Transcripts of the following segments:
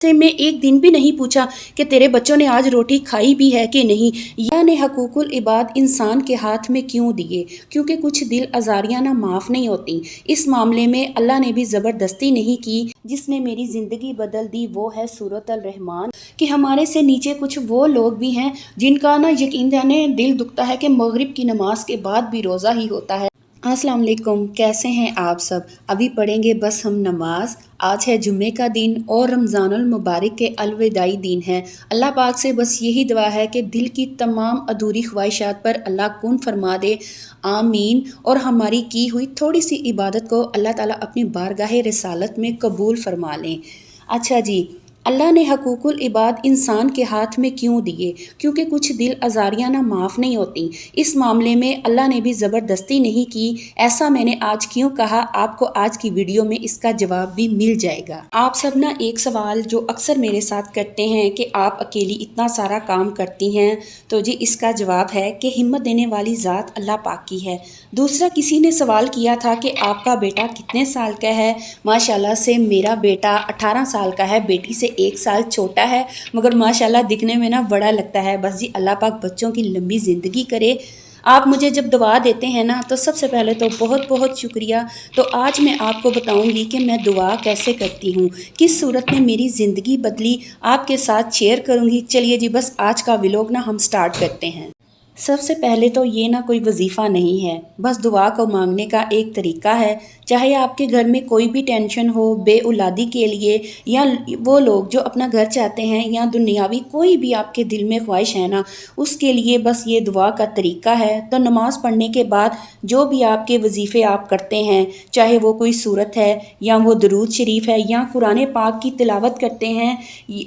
से मैं एक दिन भी नहीं पूछा कि तेरे बच्चों ने आज रोटी खाई भी है कि नहीं। या ने हकूकुल इबाद इंसान के हाथ में क्यों दिए? क्योंकि कुछ दिल आज़ारियाँ ना माफ़ नहीं होती। इस मामले में अल्लाह ने भी ज़बरदस्ती नहीं की। जिसने मेरी ज़िंदगी बदल दी वो है सूरत अल रहमान। कि हमारे से नीचे कुछ वो लोग भी हैं जिनका ना यकीन जाने दिल दुखता है कि मगरिब की नमाज के बाद भी रोज़ा ही होता है। अस्सलाम वालेकुम, कैसे हैं आप सब? अभी पढ़ेंगे बस हम नमाज। आज है जुम्मे का दिन और रमज़ानुल मुबारक के अलविदाई दिन है। अल्लाह पाक से बस यही दुआ है कि दिल की तमाम अधूरी ख्वाहिशात पर अल्लाह कुन फरमा दे, आमीन। और हमारी की हुई थोड़ी सी इबादत को अल्लाह ताला अपनी बारगाह रिसालत में कबूल फरमा लें। अच्छा जी, अल्लाह ने हकूकुल इबाद इंसान के हाथ में क्यों दिए? क्योंकि कुछ दिल आज़ारियाँ ना माफ़ नहीं होती। इस मामले में अल्लाह ने भी ज़बरदस्ती नहीं की। ऐसा मैंने आज क्यों कहा, आपको आज की वीडियो में इसका जवाब भी मिल जाएगा। आप सब ना एक सवाल जो अक्सर मेरे साथ करते हैं कि आप अकेली इतना सारा काम करती हैं, तो जी इसका जवाब है कि हिम्मत देने वाली ज़ात अल्लाह पाक की है। दूसरा, किसी ने सवाल किया था कि आपका बेटा कितने साल का है? माशाल्लाह से मेरा बेटा 18 साल का है, बेटी से 1 साल छोटा है, मगर माशाल्लाह दिखने में ना बड़ा लगता है। बस जी अल्लाह पाक बच्चों की लंबी ज़िंदगी करे। आप मुझे जब दुआ देते हैं ना, तो सबसे पहले तो बहुत बहुत शुक्रिया। तो आज मैं आपको बताऊंगी कि मैं दुआ कैसे करती हूँ, किस सूरत में मेरी ज़िंदगी बदली, आपके साथ शेयर करूँगी। चलिए जी, बस आज का व्लॉग ना हम स्टार्ट करते हैं। सबसे पहले तो ये ना कोई वजीफ़ा नहीं है, बस दुआ को मांगने का एक तरीका है। चाहे आपके घर में कोई भी टेंशन हो, बे औलादी के लिए, या वो लोग जो अपना घर चाहते हैं, या दुनियावी कोई भी आपके दिल में ख्वाहिश है ना, उसके लिए बस ये दुआ का तरीका है। तो नमाज़ पढ़ने के बाद जो भी आपके वजीफ़े आप करते हैं, चाहे वो कोई सूरत है, या वो दरूद शरीफ है, या कुरान पाक की तिलावत करते हैं,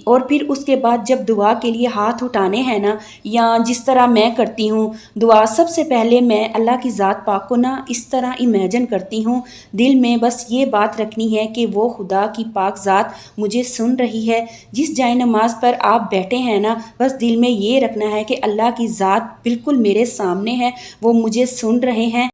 और फिर उसके बाद जब दुआ के लिए हाथ उठाने हैं ना, या जिस तरह मैं करती हूँ दुआ, सबसे पहले मैं अल्लाह की ज़ात पाक को ना इस तरह इमेजिन करती हूँ। दिल में बस ये बात रखनी है कि वो खुदा की पाक ज़ात मुझे सुन रही है। जिस जाए नमाज पर आप बैठे हैं ना, बस दिल में ये रखना है कि अल्लाह की ज़ात बिल्कुल मेरे सामने है, वो मुझे सुन रहे हैं।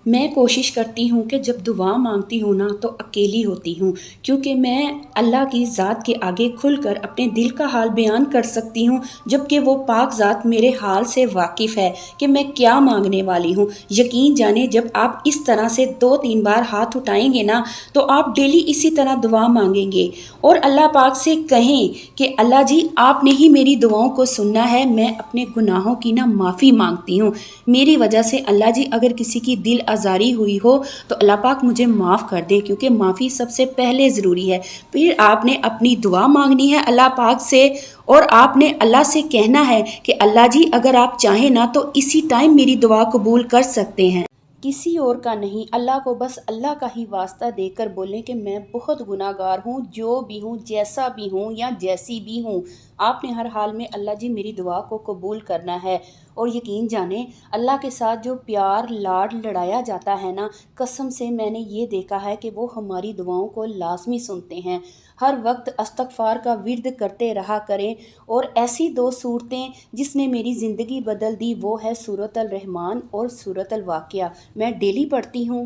मैं कोशिश करती हूँ कि जब दुआ मांगती हूँ ना, तो अकेली होती हूँ, क्योंकि मैं अल्लाह की ज़ात के आगे खुलकर अपने दिल का हाल बयान कर सकती हूँ, जबकि वो पाक ज़ात मेरे हाल से वाकिफ़ है कि मैं क्या मांगने वाली हूँ। यकीन जाने जब आप इस तरह से 2-3 बार हाथ उठाएंगे ना, तो आप डेली इसी तरह दुआ मांगेंगे और अल्लाह पाक से कहें कि अल्लाह जी, आपने ही मेरी दुआओं को सुनना है, मैं अपने गुनाहों की ना माफ़ी मांगती हूँ। मेरी वजह से अल्लाह जी अगर किसी की दिल आज़ारी हुई हो तो अल्लाह पाक मुझे माफ़ कर दे, क्योंकि माफ़ी सबसे पहले ज़रूरी है। फिर आपने अपनी दुआ मांगनी है अल्लाह पाक से, और आपने अल्लाह से कहना है कि अल्लाह जी, अगर आप चाहें ना तो इसी टाइम मेरी दुआ कबूल कर सकते हैं। किसी और का नहीं, अल्लाह को बस अल्लाह का ही वास्ता देकर बोलें कि मैं बहुत गुनाहगार हूँ, जो भी हूँ, जैसा भी हूँ, या जैसी भी हूँ। आपने हर हाल में अल्लाह जी मेरी दुआ को कबूल करना है। और यकीन जाने अल्लाह के साथ जो प्यार लाड लड़ाया जाता है ना, कसम से मैंने ये देखा है कि वो हमारी दुआओं को लाजमी सुनते हैं। हर वक्त अस्तगफार का विर्द करते रहा करें। और ऐसी 2 सूरतें जिसने मेरी ज़िंदगी बदल दी, वो है सूरत अल रहमान और सूरत अल वाक़िया। मैं डेली पढ़ती हूँ।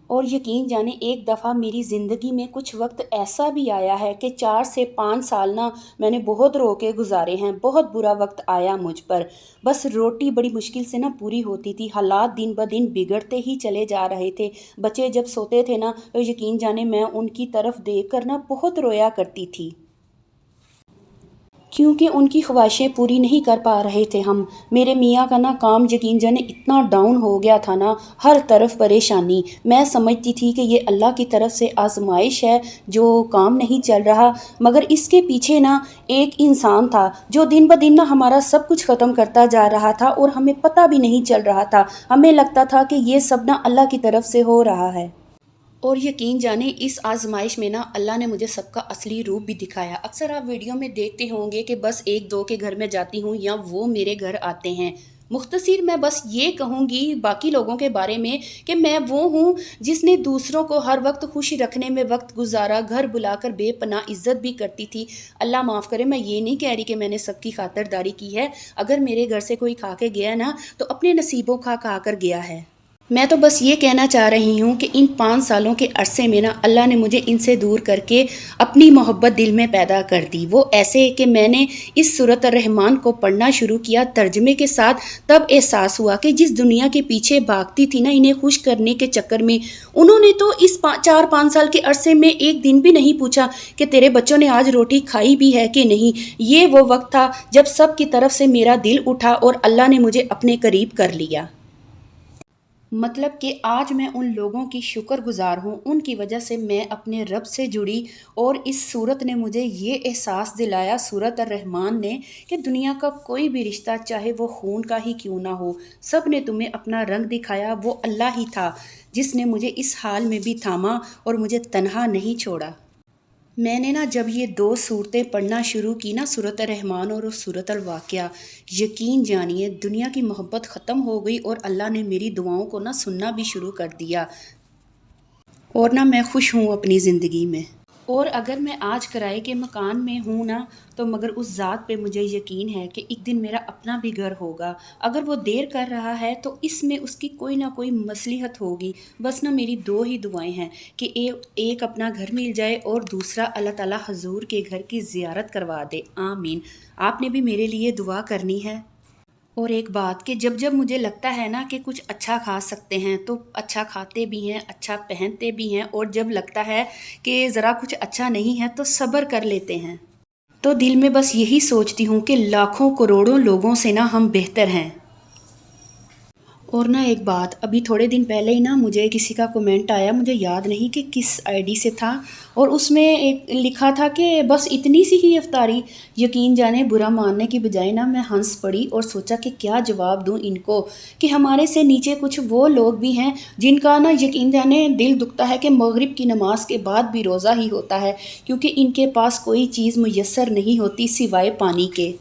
और यकीन जाने एक दफ़ा मेरी ज़िंदगी में कुछ वक्त ऐसा भी आया है कि 4 से 5 साल ना मैंने बहुत रो के गुजारे हैं। बहुत बुरा वक्त आया मुझ पर। बस रोटी बड़ी मुश्किल से ना पूरी होती थी। हालात दिन ब दिन बिगड़ते ही चले जा रहे थे। बच्चे जब सोते थे ना, तो यकीन जाने मैं उनकी तरफ देख कर ना बहुत रोया करती थी, क्योंकि उनकी ख्वाहिशें पूरी नहीं कर पा रहे थे हम। मेरे मियाँ का ना काम यकीन जाने इतना डाउन हो गया था ना, हर तरफ परेशानी। मैं समझती थी कि ये अल्लाह की तरफ से आजमाइश है जो काम नहीं चल रहा, मगर इसके पीछे ना एक इंसान था जो दिन ब दिन ना हमारा सब कुछ ख़त्म करता जा रहा था, और हमें पता भी नहीं चल रहा था। हमें लगता था कि ये सब ना अल्लाह की तरफ से हो रहा है। और यकीन जाने इस आजमाइश में ना अल्लाह ने मुझे सबका असली रूप भी दिखाया। अक्सर आप वीडियो में देखते होंगे कि बस 1-2 के घर में जाती हूँ या वो मेरे घर आते हैं। मुख्तसर मैं बस ये कहूँगी बाकी लोगों के बारे में कि मैं वो हूँ जिसने दूसरों को हर वक्त खुश रखने में वक्त गुजारा, घर बुलाकर बेपनाह इज़्ज़त भी करती थी। अल्लाह माफ़ करे, मैं ये नहीं कह रही कि मैंने सबकी खातिरदारी की है। अगर मेरे घर से कोई खा के गया ना, तो अपने नसीबों खा खा कर गया है। میں تو بس یہ کہنا چاہ رہی ہوں کہ ان 5 سالوں کے عرصے میں نا اللہ نے مجھے ان سے دور کر کے اپنی محبت دل میں پیدا کر دی، وہ ایسے کہ میں نے اس سورۃ الرحمن کو پڑھنا شروع کیا ترجمے کے ساتھ، تب احساس ہوا کہ جس دنیا کے پیچھے بھاگتی تھی نا انہیں خوش کرنے کے چکر میں، انہوں نے تو اس 4-5 سال کے عرصے میں ایک دن بھی نہیں پوچھا کہ تیرے بچوں نے آج روٹی کھائی بھی ہے کہ نہیں۔ یہ وہ وقت تھا جب سب کی طرف سے میرا دل اٹھا اور اللہ نے مجھے اپنے قریب کر لیا۔ مطلب کہ آج میں ان لوگوں کی شکر گزار ہوں، ان کی وجہ سے میں اپنے رب سے جڑی، اور اس صورت نے مجھے یہ احساس دلایا، سورۃ الرحمن نے، کہ دنیا کا کوئی بھی رشتہ چاہے وہ خون کا ہی کیوں نہ ہو، سب نے تمہیں اپنا رنگ دکھایا، وہ اللہ ہی تھا جس نے مجھے اس حال میں بھی تھاما اور مجھے تنہا نہیں چھوڑا۔ میں نے نا جب یہ 2 صورتیں پڑھنا شروع کی نا، سورۃ الرحمن اور سورۃ الواقعہ، یقین جانیے دنیا کی محبت ختم ہو گئی اور اللہ نے میری دعاؤں کو نا سننا بھی شروع کر دیا، اور نا میں خوش ہوں اپنی زندگی میں۔ اور اگر میں آج کرائے کے مکان میں ہوں نا، تو مگر اس ذات پہ مجھے یقین ہے کہ ایک دن میرا اپنا بھی گھر ہوگا۔ اگر وہ دیر کر رہا ہے تو اس میں اس کی کوئی نہ کوئی مصلحت ہوگی۔ بس نا میری 2 ہی دعائیں ہیں کہ ایک اپنا گھر مل جائے اور دوسرا اللہ تعالیٰ حضور کے گھر کی زیارت کروا دے، آمین۔ آپ نے بھی میرے لیے دعا کرنی ہے۔ اور ایک بات کہ جب جب مجھے لگتا ہے نا کہ کچھ اچھا کھا سکتے ہیں تو اچھا کھاتے بھی ہیں، اچھا پہنتے بھی ہیں، اور جب لگتا ہے کہ ذرا کچھ اچھا نہیں ہے تو صبر کر لیتے ہیں۔ تو دل میں بس یہی سوچتی ہوں کہ لاکھوں کروڑوں لوگوں سے نا ہم بہتر ہیں۔ اور نا ایک بات، ابھی تھوڑے دن پہلے ہی نا مجھے کسی کا کومنٹ آیا، مجھے یاد نہیں کہ کس آئی ڈی سے تھا، اور اس میں ایک لکھا تھا کہ بس اتنی سی ہی افطاری۔ یقین جانے برا ماننے کی بجائے نا میں ہنس پڑی اور سوچا کہ کیا جواب دوں ان کو، کہ ہمارے سے نیچے کچھ وہ لوگ بھی ہیں جن کا نا یقین جانے دل دکھتا ہے کہ مغرب کی نماز کے بعد بھی روزہ ہی ہوتا ہے، کیونکہ ان کے پاس کوئی چیز میسر نہیں ہوتی سوائے پانی کے۔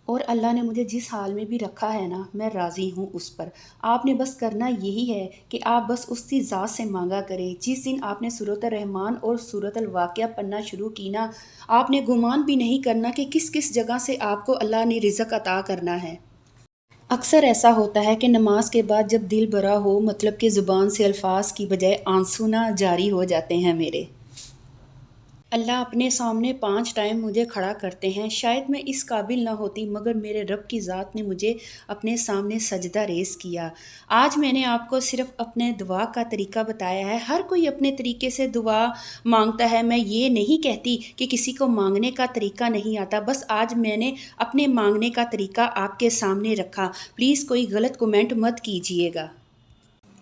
اور اللہ نے مجھے جس حال میں بھی رکھا ہے نا، میں راضی ہوں اس پر۔ آپ نے بس کرنا یہی ہے کہ آپ بس اس کی ذات سے مانگا کریں۔ جس دن آپ نے سورۃ الرحمن اور سورۃ الواقعہ پڑھنا شروع کی نا، آپ نے گمان بھی نہیں کرنا کہ کس کس جگہ سے آپ کو اللہ نے رزق عطا کرنا ہے۔ اکثر ایسا ہوتا ہے کہ نماز کے بعد جب دل بھرا ہو، مطلب کہ زبان سے الفاظ کی بجائے آنسو نہ جاری ہو جاتے ہیں میرے۔ اللہ اپنے سامنے 5 ٹائم مجھے کھڑا کرتے ہیں، شاید میں اس قابل نہ ہوتی مگر میرے رب کی ذات نے مجھے اپنے سامنے سجدہ ریز کیا۔ آج میں نے آپ کو صرف اپنے دعا کا طریقہ بتایا ہے، ہر کوئی اپنے طریقے سے دعا مانگتا ہے، میں یہ نہیں کہتی کہ کسی کو مانگنے کا طریقہ نہیں آتا، بس آج میں نے اپنے مانگنے کا طریقہ آپ کے سامنے رکھا، پلیز کوئی غلط کومنٹ مت کیجیے گا،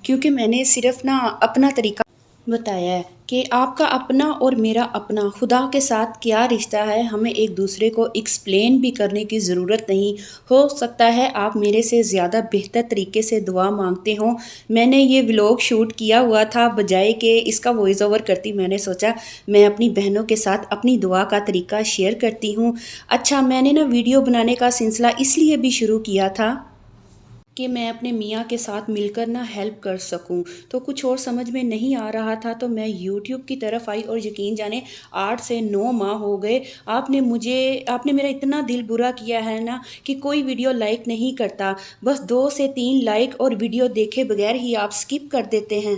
کیونکہ میں نے صرف نا اپنا طریقہ بتایا ہے کہ آپ کا اپنا اور میرا اپنا خدا کے ساتھ کیا رشتہ ہے، ہمیں ایک دوسرے کو ایکسپلین بھی کرنے کی ضرورت نہیں۔ ہو سکتا ہے آپ میرے سے زیادہ بہتر طریقے سے دعا مانگتے ہوں۔ میں نے یہ ولاگ شوٹ کیا ہوا تھا، بجائے کہ اس کا وائس اوور کرتی میں نے سوچا میں اپنی بہنوں کے ساتھ اپنی دعا کا طریقہ شیئر کرتی ہوں۔ اچھا، میں نے نا ویڈیو بنانے کا سلسلہ اس لیے بھی شروع کیا تھا کہ میں اپنے میاں کے ساتھ مل کر نہ ہیلپ کر سکوں، تو کچھ اور سمجھ میں نہیں آ رہا تھا تو میں یوٹیوب کی طرف آئی، اور یقین جانے 8 سے 9 ماہ ہو گئے آپ نے میرا اتنا دل برا کیا ہے نا کہ کوئی ویڈیو لائک نہیں کرتا، بس 2 سے 3 لائک اور ویڈیو دیکھے بغیر ہی آپ سکپ کر دیتے ہیں۔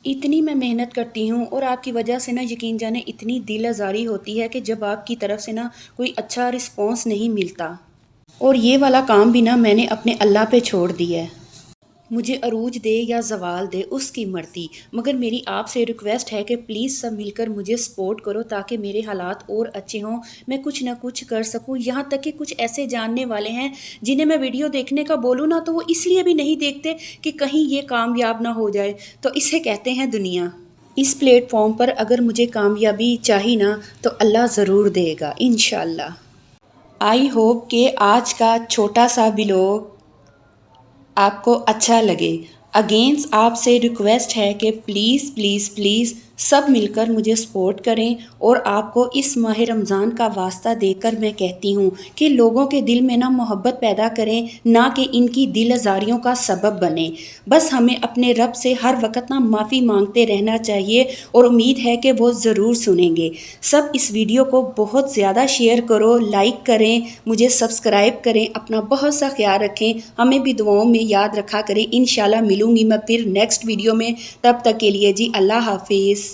اتنی میں محنت کرتی ہوں اور آپ کی وجہ سے نا یقین جانے اتنی دل آزاری ہوتی ہے کہ جب آپ کی طرف سے نا کوئی اچھا رسپانس نہیں ملتا، اور یہ والا کام بھی نا میں نے اپنے اللہ پہ چھوڑ دیا ہے، مجھے عروج دے یا زوال دے اس کی مرضی، مگر میری آپ سے ریکویسٹ ہے کہ پلیز سب مل کر مجھے سپورٹ کرو تاکہ میرے حالات اور اچھے ہوں، میں کچھ نہ کچھ کر سکوں۔ یہاں تک کہ کچھ ایسے جاننے والے ہیں جنہیں میں ویڈیو دیکھنے کا بولوں نا تو وہ اس لیے بھی نہیں دیکھتے کہ کہیں یہ کامیاب نہ ہو جائے، تو اسے کہتے ہیں دنیا۔ اس پلیٹ فارم پر اگر مجھے کامیابی چاہی نا تو اللہ ضرور دے گا انشاءاللہ۔ آئی ہوپ کہ آج کا چھوٹا سا ولاگ آپ کو اچھا لگے۔ اگینس آپ سے ریکویسٹ ہے کہ پلیز پلیز پلیز سب مل کر مجھے سپورٹ کریں، اور آپ کو اس ماہ رمضان کا واسطہ دے کر میں کہتی ہوں کہ لوگوں کے دل میں نہ محبت پیدا کریں، نہ کہ ان کی دل آزاریوں کا سبب بنیں۔ بس ہمیں اپنے رب سے ہر وقت نہ معافی مانگتے رہنا چاہیے، اور امید ہے کہ وہ ضرور سنیں گے۔ سب اس ویڈیو کو بہت زیادہ شیئر کرو، لائک کریں، مجھے سبسکرائب کریں، اپنا بہت سا خیال رکھیں، ہمیں بھی دعاؤں میں یاد رکھا کریں۔ انشاءاللہ ملوں گی میں پھر نیکسٹ ویڈیو میں، تب تک کے لیے جی اللہ حافظ۔